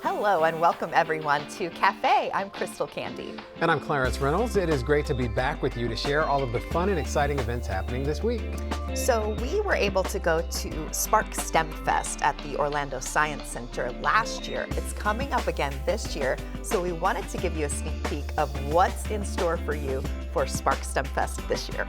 Hello and welcome everyone to Cafe. I'm Crystal Candy. And I'm Clarence Reynolds. It is great to be back with you to share all of the fun and exciting events happening this week. So we were able to go to Spark STEM Fest at the Orlando Science Center last year. It's coming up again this year, so we wanted to give you a sneak peek of what's in store for you for Spark STEM Fest this year.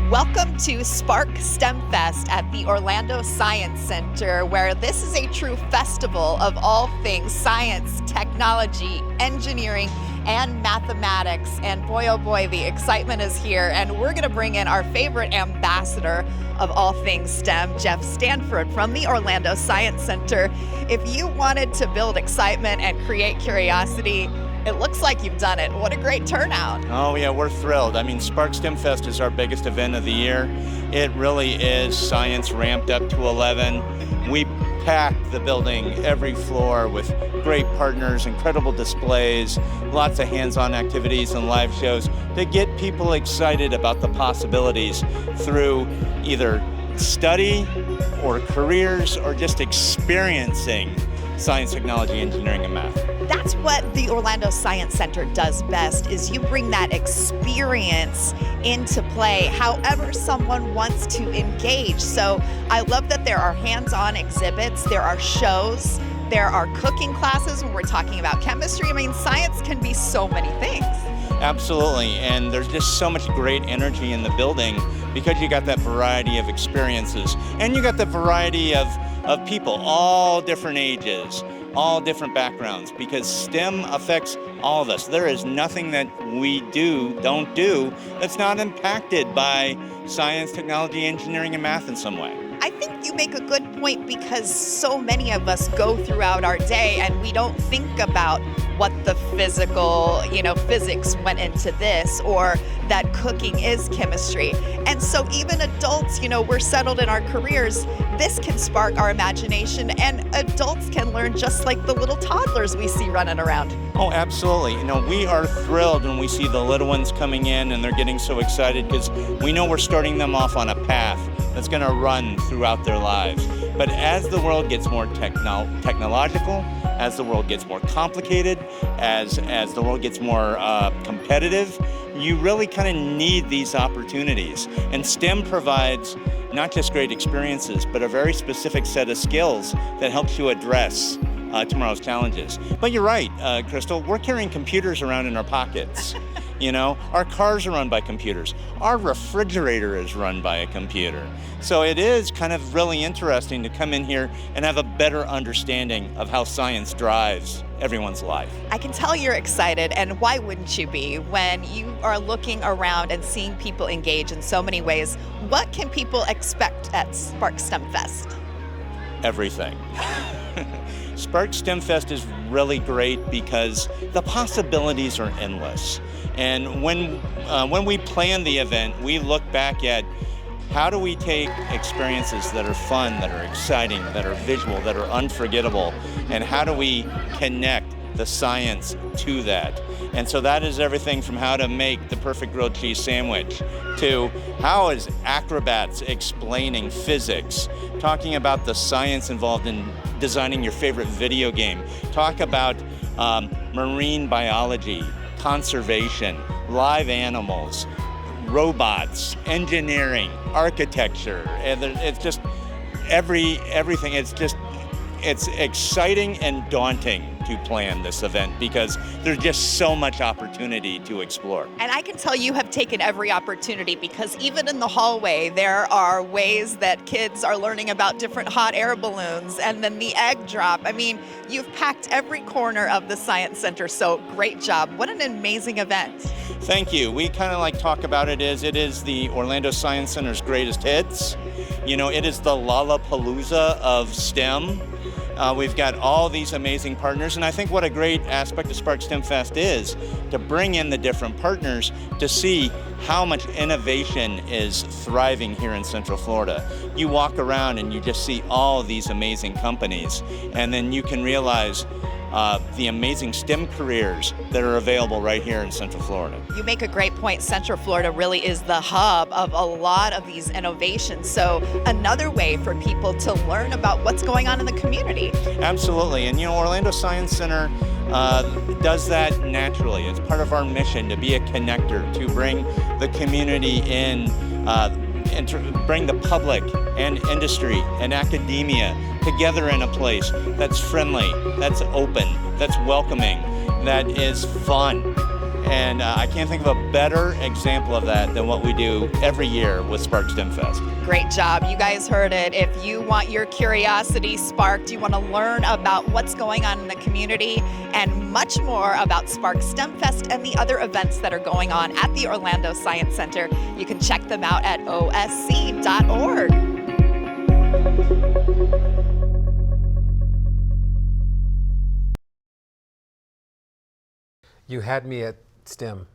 Welcome to Spark STEM Fest at the Orlando Science Center, where this is a true festival of all things science, technology, engineering, and mathematics. And boy, oh boy, the excitement is here. And we're going to bring in our favorite ambassador of all things STEM, Jeff Stanford from the Orlando Science Center. If you wanted to build excitement and create curiosity, it looks like you've done it. What a great turnout. Oh yeah, we're thrilled. I mean, Spark STEM Fest is our biggest event of the year. It really is science ramped up to 11. We packed the building, every floor, with great partners, incredible displays, lots of hands-on activities and live shows to get people excited about the possibilities through either study or careers or just experiencing science, technology, engineering, and math. That's what the Orlando Science Center does best, is you bring that experience into play however someone wants to engage. So I love that there are hands-on exhibits, there are shows, there are cooking classes when we're talking about chemistry. I mean, science can be so many things. Absolutely, and there's just so much great energy in the building because you got that variety of experiences and you got the variety of people, all different ages, all different backgrounds, because STEM affects all of us. There is nothing that we don't do that's not impacted by science, technology, engineering, and math in some way. I think you make a good point because so many of us go throughout our day and we don't think about what the physical, physics went into this, or that cooking is chemistry. And so even adults, we're settled in our careers. This can spark our imagination, and adults can learn just like the little toddlers we see running around. Oh, absolutely. We are thrilled when we see the little ones coming in and they're getting so excited because we know we're starting them off on a path that's going to run throughout their lives. But as the world gets more technological, as the world gets more complicated, as the world gets more competitive, you really kind of need these opportunities. And STEM provides not just great experiences, but a very specific set of skills that helps you address tomorrow's challenges. But you're right, Crystal, we're carrying computers around in our pockets. Our cars are run by computers. Our refrigerator is run by a computer. So it is kind of really interesting to come in here and have a better understanding of how science drives everyone's life. I can tell you're excited, and why wouldn't you be when you are looking around and seeing people engage in so many ways? What can people expect at Spark STEM Fest? Everything. Spark STEM Fest is really great because the possibilities are endless. And when we plan the event, we look back at how do we take experiences that are fun, that are exciting, that are visual, that are unforgettable, and how do we connect the science to that? And so that is everything from how to make the perfect grilled cheese sandwich to how is acrobats explaining physics, talking about the science involved in designing your favorite video game, talk about marine biology, conservation, live animals, robots, engineering, architecture, and it's just everything. It's exciting and daunting to plan this event because there's just so much opportunity to explore. And I can tell you have taken every opportunity, because even in the hallway, there are ways that kids are learning about different hot air balloons and then the egg drop. I mean, you've packed every corner of the Science Center, so great job. What an amazing event. Thank you. We kind of talk about it as it is the Orlando Science Center's greatest hits. It is the Lollapalooza of STEM. We've got all these amazing partners, and I think what a great aspect of Spark STEM Fest is to bring in the different partners to see how much innovation is thriving here in Central Florida. You walk around and you just see all these amazing companies, and then you can realize the amazing STEM careers that are available right here in Central Florida. You make a great point. Central Florida really is the hub of a lot of these innovations. So another way for people to learn about what's going on in the community. Absolutely, and Orlando Science Center does that naturally. It's part of our mission to be a connector, to bring the community in, and to bring the public and industry and academia together in a place that's friendly, that's open, that's welcoming, that is fun. And I can't think of a better example of that than what we do every year with Spark STEM Fest. Great job. You guys heard it. If you want your curiosity sparked, you want to learn about what's going on in the community and much more about Spark STEM Fest and the other events that are going on at the Orlando Science Center, you can check them out at osc.org. You had me at STEM.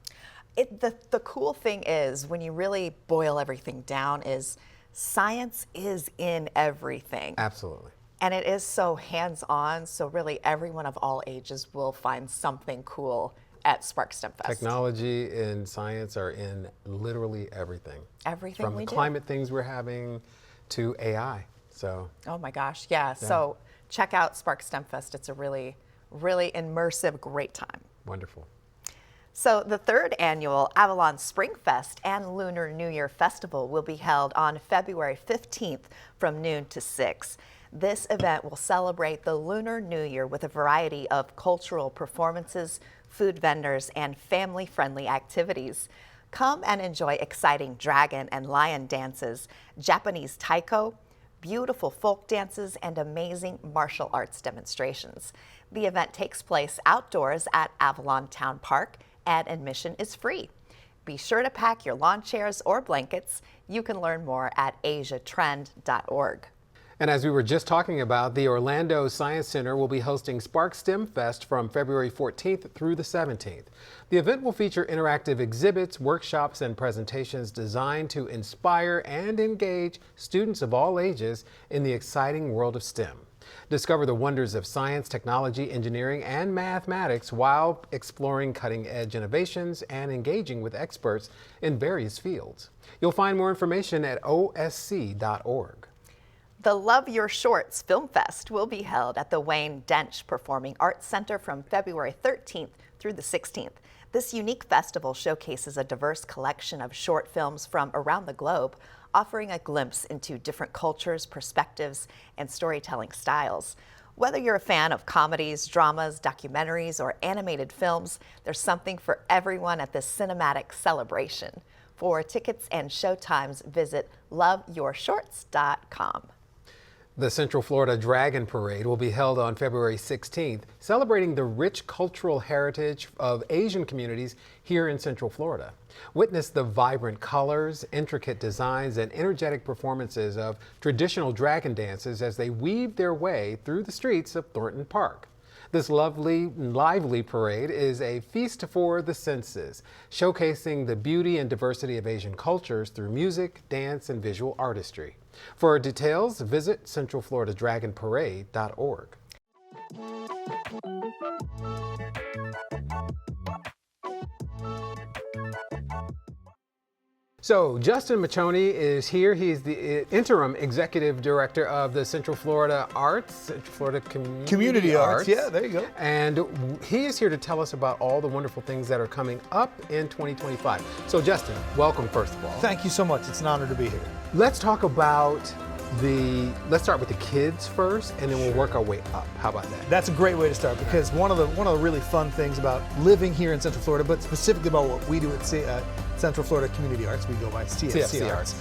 The cool thing is, when you really boil everything down, is science is in everything. Absolutely. And it is so hands-on, so really everyone of all ages will find something cool at Spark STEM Fest. Technology and science are in literally everything. Everything From we the do. climate things we're having to AI. So. Oh my gosh, yeah. So check out Spark STEM Fest. It's a really, really immersive, great time. Wonderful. So the third annual Avalon Spring Fest and Lunar New Year Festival will be held on February 15th from noon to 6. This event will celebrate the Lunar New Year with a variety of cultural performances, food vendors, and family-friendly activities. Come and enjoy exciting dragon and lion dances, Japanese taiko, beautiful folk dances, and amazing martial arts demonstrations. The event takes place outdoors at Avalon Town Park, and admission is free. Be sure to pack your lawn chairs or blankets. You can learn more at asiatrend.org. And as we were just talking about, the Orlando Science Center will be hosting Spark STEM Fest from February 14th through the 17th. The event will feature interactive exhibits, workshops, and presentations designed to inspire and engage students of all ages in the exciting world of STEM. Discover the wonders of science, technology, engineering, and mathematics while exploring cutting-edge innovations and engaging with experts in various fields. You'll find more information at osc.org. The Love Your Shorts Film Fest will be held at the Wayne Dench Performing Arts Center from February 13th through the 16th. This unique festival showcases a diverse collection of short films from around the globe, offering a glimpse into different cultures, perspectives, and storytelling styles. Whether you're a fan of comedies, dramas, documentaries, or animated films, there's something for everyone at this cinematic celebration. For tickets and showtimes, visit loveyourshorts.com. The Central Florida Dragon Parade will be held on February 16th, celebrating the rich cultural heritage of Asian communities here in Central Florida. Witness the vibrant colors, intricate designs, and energetic performances of traditional dragon dances as they weave their way through the streets of Thornton Park. This lively parade is a feast for the senses, showcasing the beauty and diversity of Asian cultures through music, dance, and visual artistry. For details, visit centralfloridadragonparade.org. So Justin Machoni is here. He's the interim executive director of the Central Florida Arts, Central Florida Community Arts. Yeah, there you go. And he is here to tell us about all the wonderful things that are coming up in 2025. So Justin, welcome first of all. Thank you so much. It's an honor to be here. Let's talk about let's start with the kids first, and then we'll work our way up. How about that? That's a great way to start, because one of the really fun things about living here in Central Florida, but specifically about what we do at Central Florida Community Arts, we go by CFC Arts,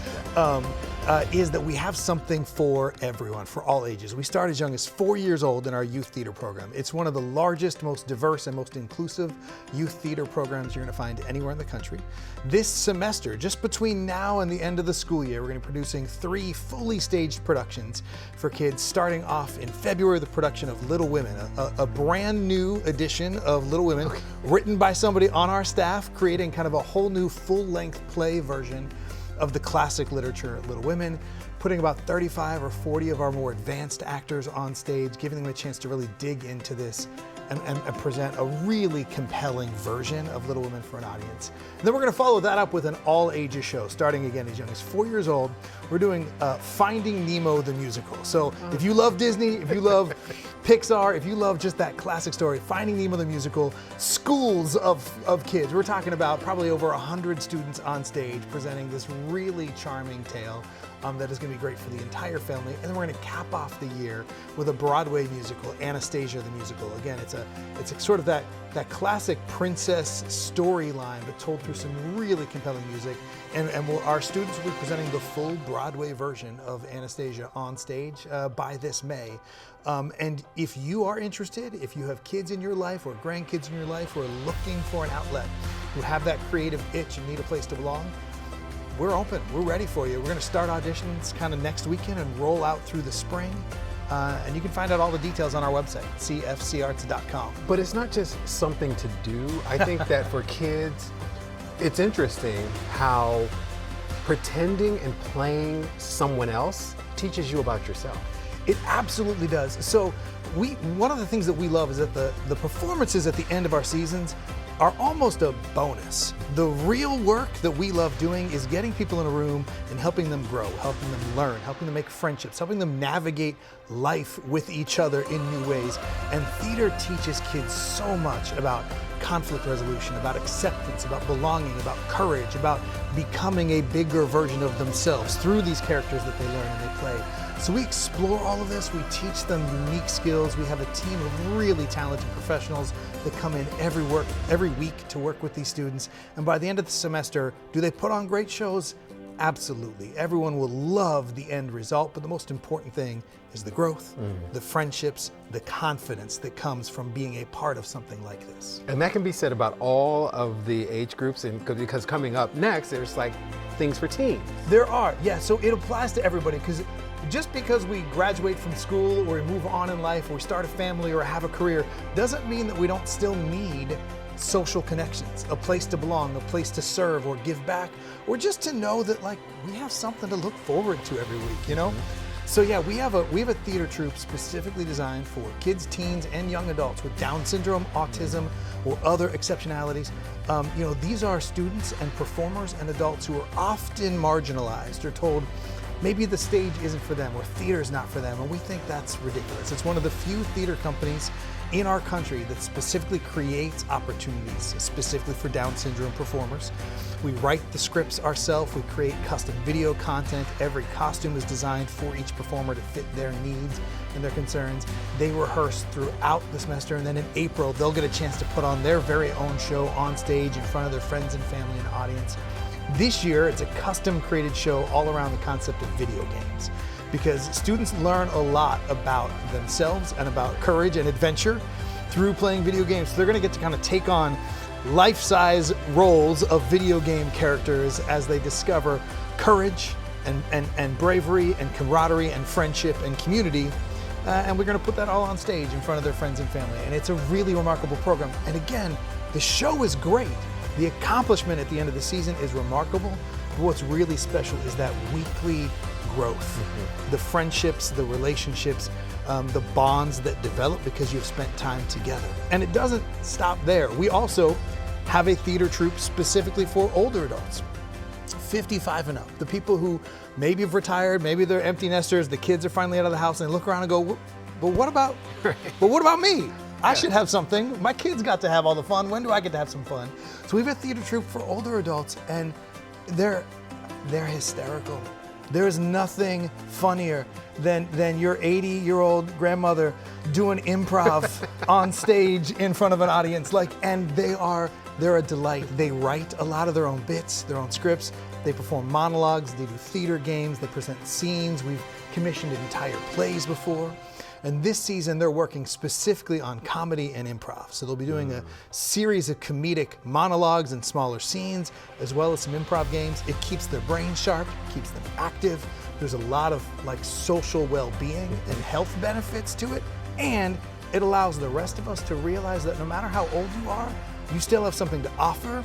is that we have something for everyone, for all ages. We start as young as 4 years old in our youth theater program. It's one of the largest, most diverse, and most inclusive youth theater programs you're going to find anywhere in the country. This semester, just between now and the end of the school year, we're going to be producing 3 fully staged productions for kids, starting off in February, the production of Little Women, a brand new edition of Little Women, written by somebody on our staff, creating kind of a whole new full-length play version of the classic literature Little Women, putting about 35 or 40 of our more advanced actors on stage, giving them a chance to really dig into this and present a really compelling version of Little Women for an audience. And then we're going to follow that up with an all ages show, starting again as young as 4 years old. We're doing Finding Nemo the musical. So if you love Disney, if you love Pixar, if you love just that classic story, Finding Nemo the musical, schools of kids. We're talking about probably over 100 students on stage presenting this really charming tale that is going to be great for the entire family. And then we're going to cap off the year with a Broadway musical, Anastasia the musical. Again, it's sort of that classic princess storyline, but told through some really compelling music. And our students will be presenting the full Broadway version of Anastasia on stage by this May. And if you are interested, if you have kids in your life or grandkids in your life who are looking for an outlet, who have that creative itch and need a place to belong, we're open, we're ready for you. We're gonna start auditions kind of next weekend and roll out through the spring. And you can find out all the details on our website, cfcarts.com. But it's not just something to do. I think that for kids, it's interesting how pretending and playing someone else teaches you about yourself. It absolutely does. So one of the things that we love is that the performances at the end of our seasons are almost a bonus. The real work that we love doing is getting people in a room and helping them grow, helping them learn, helping them make friendships, helping them navigate life with each other in new ways. And theater teaches kids so much about conflict resolution, about acceptance, about belonging, about courage, about becoming a bigger version of themselves through these characters that they learn and they play. So we explore all of this, we teach them unique skills. We have a team of really talented professionals that come in every week to work with these students. And by the end of the semester, do they put on great shows? Absolutely. Everyone will love the end result, but the most important thing is the growth, the friendships, the confidence that comes from being a part of something like this. And that can be said about all of the age groups, and because coming up next, there's like things for teens. There are, yeah, so it applies to everybody, because just because we graduate from school or we move on in life or we start a family or have a career doesn't mean that we don't still need social connections, a place to belong, a place to serve or give back, or just to know that like we have something to look forward to every week, you know? So yeah, we have a theater troupe specifically designed for kids, teens, and young adults with Down syndrome, autism, or other exceptionalities. These are students and performers and adults who are often marginalized or told maybe the stage isn't for them or theater's not for them, and we think that's ridiculous. It's one of the few theater companies in our country that specifically creates opportunities specifically for Down syndrome performers. We write the scripts ourselves, we create custom video content, every costume is designed for each performer to fit their needs and their concerns. They rehearse throughout the semester, and then in April they'll get a chance to put on their very own show on stage in front of their friends and family and audience. This year, it's a custom created show all around the concept of video games, because students learn a lot about themselves and about courage and adventure through playing video games. So they're gonna get to kind of take on life-size roles of video game characters as they discover courage and bravery and camaraderie and friendship and community. And we're gonna put that all on stage in front of their friends and family. And it's a really remarkable program. And again, the show is great. The accomplishment at the end of the season is remarkable, but what's really special is that weekly growth, the friendships, the relationships, the bonds that develop because you've spent time together. And it doesn't stop there. We also have a theater troupe specifically for older adults, 55 and up, the people who maybe have retired, maybe they're empty nesters, the kids are finally out of the house, and they look around and go, but what about me? I should have something. My kids got to have all the fun. When do I get to have some fun? So we have a theater troupe for older adults, and they're hysterical. There is nothing funnier than your 80-year-old grandmother doing improv on stage in front of an audience. And they're a delight. They write a lot of their own bits, their own scripts. They perform monologues, they do theater games, they present scenes. We've commissioned entire plays before. And this season, they're working specifically on comedy and improv. So they'll be doing a series of comedic monologues and smaller scenes, as well as some improv games. It keeps their brain sharp, keeps them active. There's a lot of social well-being and health benefits to it. And it allows the rest of us to realize that no matter how old you are, you still have something to offer,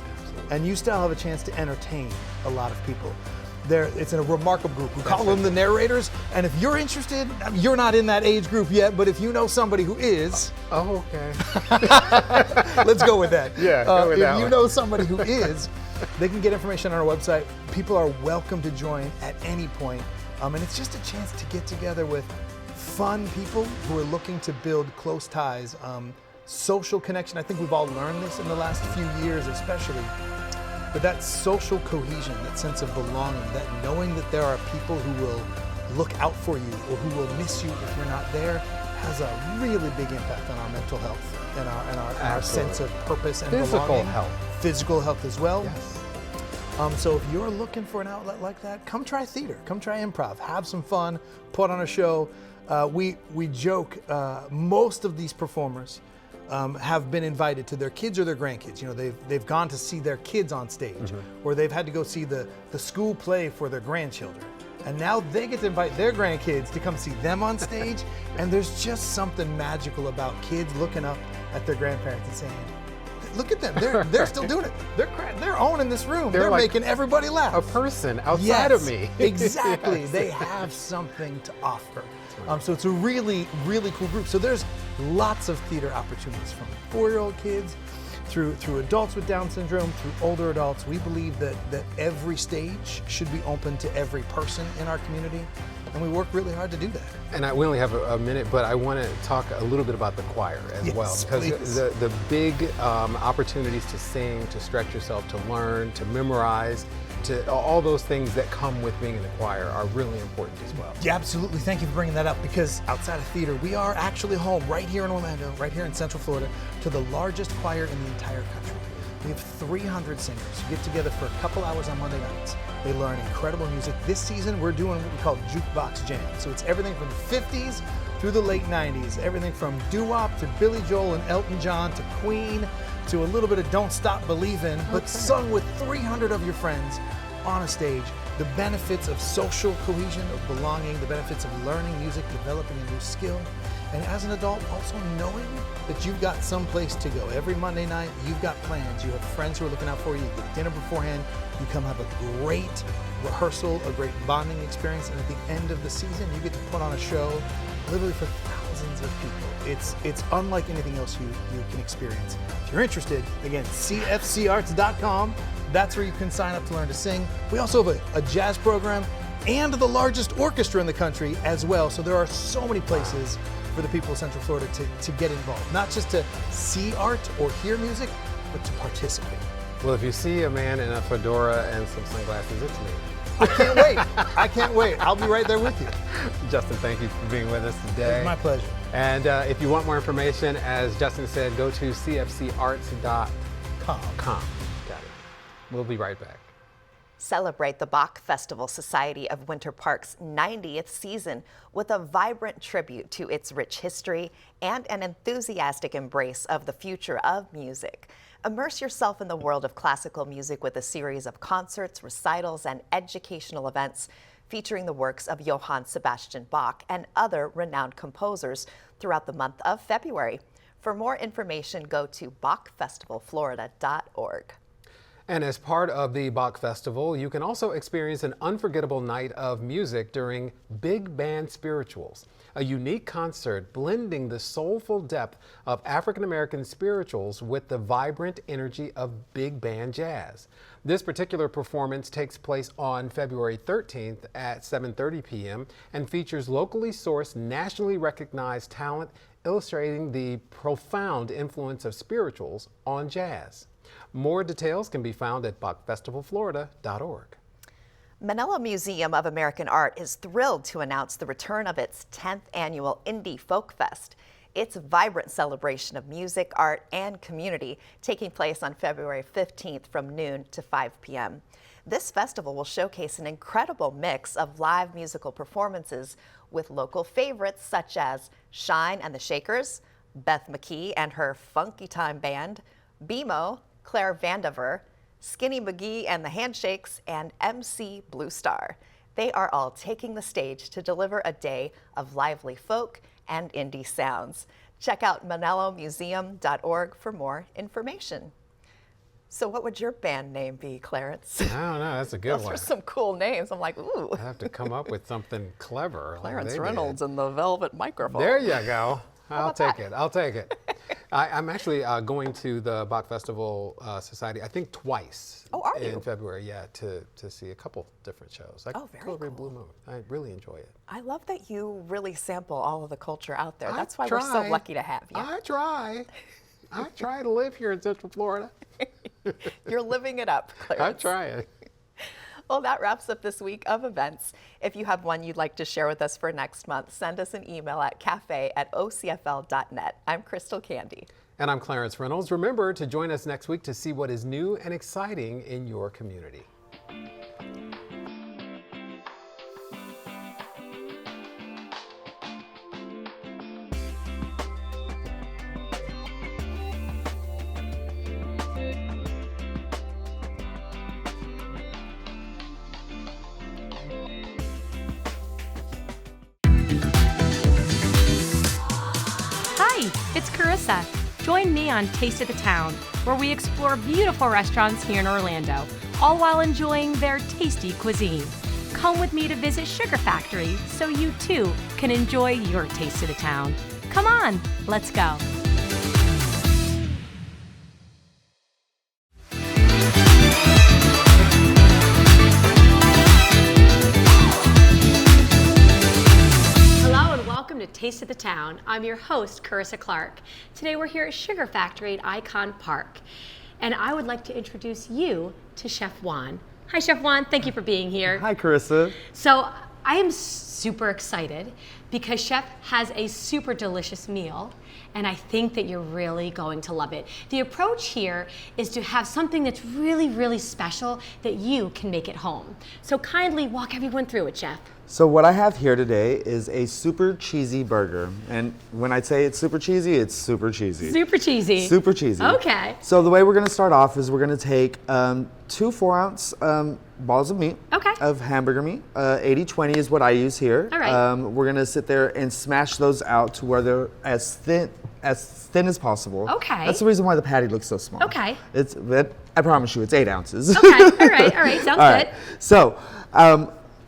and you still have a chance to entertain a lot of people. It's in a remarkable group. We call them the narrators. And if you're interested, you're not in that age group yet, but if you know somebody who is, Oh, okay. let's go with that. Yeah, go with that if you one. know somebody who is, they can get information on our website. People are welcome to join at any point. And it's just a chance to get together with fun people who are looking to build close ties, social connection. I think we've all learned this in the last few years especially. But that social cohesion, that sense of belonging, that knowing that there are people who will look out for you or who will miss you if you're not there, has a really big impact on our mental health and our sense of purpose and Physical belonging. health. Physical health as well. Yes. So if you're looking for an outlet like that, come try theater, come try improv, have some fun, put on a show. We joke, most of these performers have been invited to their kids or their grandkids. You know, they've gone to see their kids on stage, or they've had to go see the school play for their grandchildren. And now they get to invite their grandkids to come see them on stage. And there's just something magical about kids looking up at their grandparents and saying, look at them, they're still doing it. They're owning this room. They're like making everybody laugh. A person outside of me. Exactly. Yes. They have something to offer. So it's a really, really cool group. So there's lots of theater opportunities from 4-year-old kids through adults with Down syndrome, through older adults. We believe that every stage should be open to every person in our community, and we work really hard to do that. And we only have a minute, but I want to talk a little bit about the choir as Yes, well, because please. the big opportunities to sing, to stretch yourself, to learn, to memorize, to all those things that come with being in the choir are really important as well. Yeah, absolutely. Thank you for bringing that up, because outside of theater, we are actually home right here in Orlando, right here in Central Florida, to the largest choir in the entire country. We have 300 singers who get together for a couple hours on Monday nights. They learn incredible music. This season, we're doing what we call Jukebox Jam. So it's everything from the 50s through the late 90s, everything from doo-wop to Billy Joel and Elton John to Queen to a little bit of Don't Stop Believin', but sung with 300 of your friends on a stage. The benefits of social cohesion, of belonging, the benefits of learning music, developing a new skill, and as an adult, also knowing that you've got some place to go. Every Monday night, you've got plans. You have friends who are looking out for you. You get dinner beforehand. You come have a great rehearsal, a great bonding experience, and at the end of the season, you get to put on a show literally for thousands of people. It's unlike anything else you can experience. If you're interested, again, cfcarts.com. That's where you can sign up to learn to sing. We also have a jazz program and the largest orchestra in the country as well. So there are so many places for the people of Central Florida to get involved. Not just to see art or hear music, but to participate. Well, if you see a man in a fedora and some sunglasses, it's me. I can't wait. I can't wait. I'll be right there with you. Justin, thank you for being with us today. It's my pleasure. And if you want more information, as Justin said, go to cfcarts.com. Got it. We'll be right back. Celebrate the Bach Festival Society of Winter Park's 90th season with a vibrant tribute to its rich history and an enthusiastic embrace of the future of music. Immerse yourself in the world of classical music with a series of concerts, recitals, and educational events featuring the works of Johann Sebastian Bach and other renowned composers throughout the month of February. For more information, go to bachfestivalflorida.org. And as part of the Bach Festival, you can also experience an unforgettable night of music during Big Band Spirituals, a unique concert blending the soulful depth of African American spirituals with the vibrant energy of big band jazz. This particular performance takes place on February 13th at 7:30 p.m. and features locally sourced, nationally recognized talent illustrating the profound influence of spirituals on jazz. More details can be found at bachfestivalflorida.org. Manila Museum of American Art is thrilled to announce the return of its 10th annual Indie Folk Fest. It's a vibrant celebration of music, art, and community taking place on February 15th from noon to 5 p.m. This festival will showcase an incredible mix of live musical performances with local favorites such as Shine and the Shakers, Beth McKee and her Funky Time Band, BMO, Claire Vandiver, Skinny McGee and the Handshakes, and MC Blue Star. They are all taking the stage to deliver a day of lively folk and indie sounds. Check out manelomuseum.org for more information. So what would your band name be, Clarence? I don't know. That's a good Those one. are some cool names. I'm like, ooh. I have to come up with something clever. like Clarence they did. Reynolds and the Velvet Microphone. There you go. I'll about take that? it. I'll take it. I'm actually going to the Bach Festival Society, I think twice. Oh, are in you? February, yeah, to see a couple different shows. Like Oh, very Celebrate cool. Blue Moon. I really enjoy it. I love that you really sample all of the culture out there. I That's why we're so try. lucky to have you. I try. I try to live here in Central Florida. You're living it up, I Clarence. try it. Well, that wraps up this week of events. If you have one you'd like to share with us for next month, send us an email at cafe@ocfl.net. I'm Crystal Candy. And I'm Clarence Reynolds. Remember to join us next week to see what is new and exciting in your community. Hi, it's Carissa. Join me on Taste of the Town, where we explore beautiful restaurants here in Orlando, all while enjoying their tasty cuisine. Come with me to visit Sugar Factory so you too can enjoy your taste of the town. Come on, let's go. Hello and welcome to Taste of the Town. I'm your host, Carissa Clark. Today we're here at Sugar Factory at Icon Park. And I would like to introduce you to Chef Juan. Hi, Chef Juan. Thank you for being here. Hi, Carissa. So I am super excited because Chef has a super delicious meal, and I think that you're really going to love it. The approach here is to have something that's really, really special that you can make at home. So kindly walk everyone through it, Chef. So what I have here today is a super cheesy burger. And when I say it's super cheesy, it's super cheesy. Super cheesy. Super cheesy. Okay. So the way we're gonna start off is we're gonna take 2 4-ounce balls of meat. Okay. Of hamburger meat. 80-20 is what I use here. All right. We're gonna sit there and smash those out to where they're as thin as possible. Okay. That's the reason why the patty looks so small. Okay. But I promise you, it's 8 ounces. Okay, all right, sounds All good. right. So,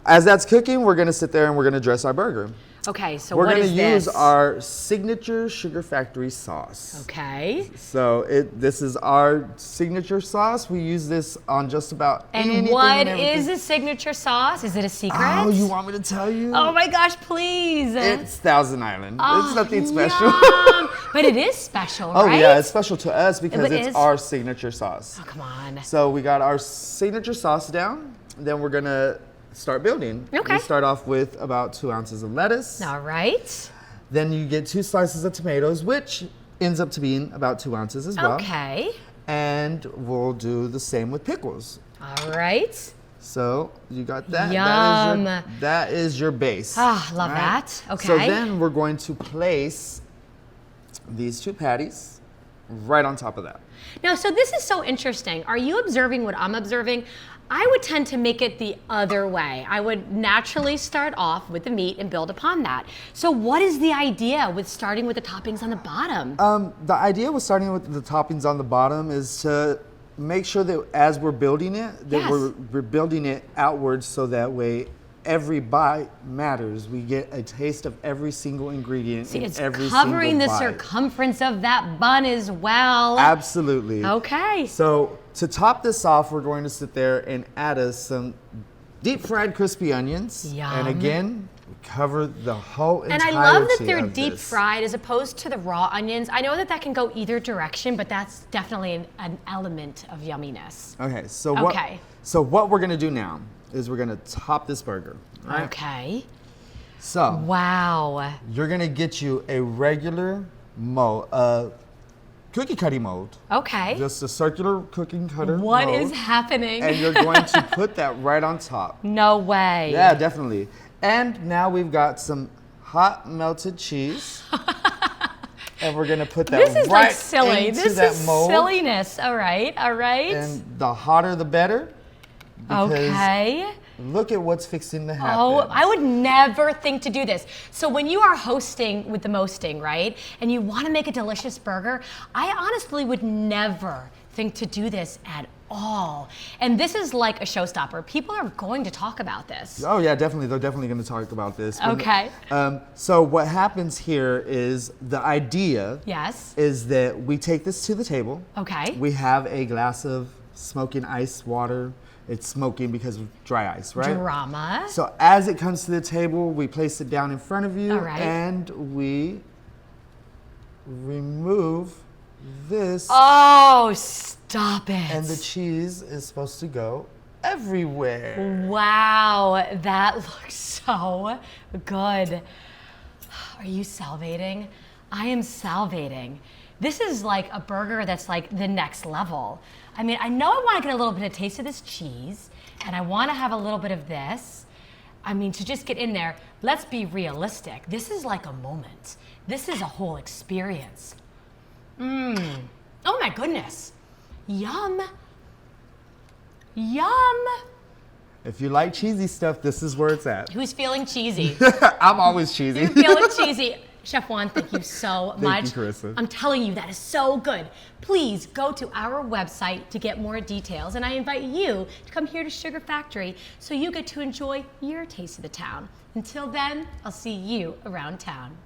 as that's cooking, we're gonna sit there and we're gonna dress our burger. Okay, so We're what gonna is use this? our signature Sugar Factory sauce. Okay. So this is our signature sauce. We use this on just about And anything what and is everything. a signature sauce? Is it a secret? Oh, you want me to tell you? Oh my gosh, please. It's Thousand Island. Oh, it's nothing special. yum. But it is special, Oh right? yeah, it's special to us because It it's is? our signature sauce. Oh, come on. So we got our signature sauce down. Then we're gonna start building. Okay. We start off with about 2 ounces of lettuce. All right. Then you get 2 slices of tomatoes, which ends up to being about 2 ounces as well. Okay. And we'll do the same with pickles. All right. So you got that. Yum. That is your base. Ah, love All that. Okay. So then we're going to place these 2 patties right on top of that. Now, so this is so interesting. Are you observing what I'm observing? I would tend to make it the other way. I would naturally start off with the meat and build upon that. So what is the idea with starting with the toppings on the bottom? The idea with starting with the toppings on the bottom is to make sure that as we're building it, that Yes. we're building it outwards so that way every bite matters. We get a taste of every single ingredient See, in it's every covering the single bite. circumference of that bun as well. Absolutely. Okay. So to top this off, we're going to sit there and add us some deep fried crispy onions. Yum. And again, cover the whole And entirety I love that they're of deep this. fried as opposed to the raw onions. I know that that can go either direction, but that's definitely an element of yumminess. Okay, so Okay. what we're gonna do now is we're gonna top this burger. all right? Okay. So Wow. you're gonna get you a regular mold, cookie cutting mold. Okay. Just a circular cooking cutter. What mold, is happening? And you're going to put that right on top. No way. Yeah, definitely. And now we've got some hot melted cheese. And we're gonna put that This is right like silly. into This that is mold. silliness. All right. All right. And the hotter the better. Because Okay. look at what's fixing to happen. Oh, I would never think to do this. So when you are hosting with the Mosting, right, and you want to make a delicious burger, I honestly would never think to do this at all. And this is like a showstopper. People are going to talk about this. Oh yeah, definitely. They're definitely going to talk about this. Okay. So what happens here is the idea Yes. is that we take this to the table. Okay. We have a glass of smoking ice water. It's smoking because of dry ice, right? Drama. So as it comes to the table, we place it down in front of you All right. and we remove this. Oh, stop it. And the cheese is supposed to go everywhere. Wow, that looks so good. Are you salivating? I am salivating. This is like a burger that's like the next level. I mean, I know I want to get a little bit of taste of this cheese, and I want to have a little bit of this. I mean, to just get in there, let's be realistic. This is like a moment. This is a whole experience. Oh my goodness. Yum. Yum. If you like cheesy stuff, this is where it's at. Who's feeling cheesy? I'm always cheesy. You're feeling cheesy. Chef Juan, thank you so much. Thank you, Carissa. I'm telling you, that is so good. Please go to our website to get more details, and I invite you to come here to Sugar Factory so you get to enjoy your taste of the town. Until then, I'll see you around town.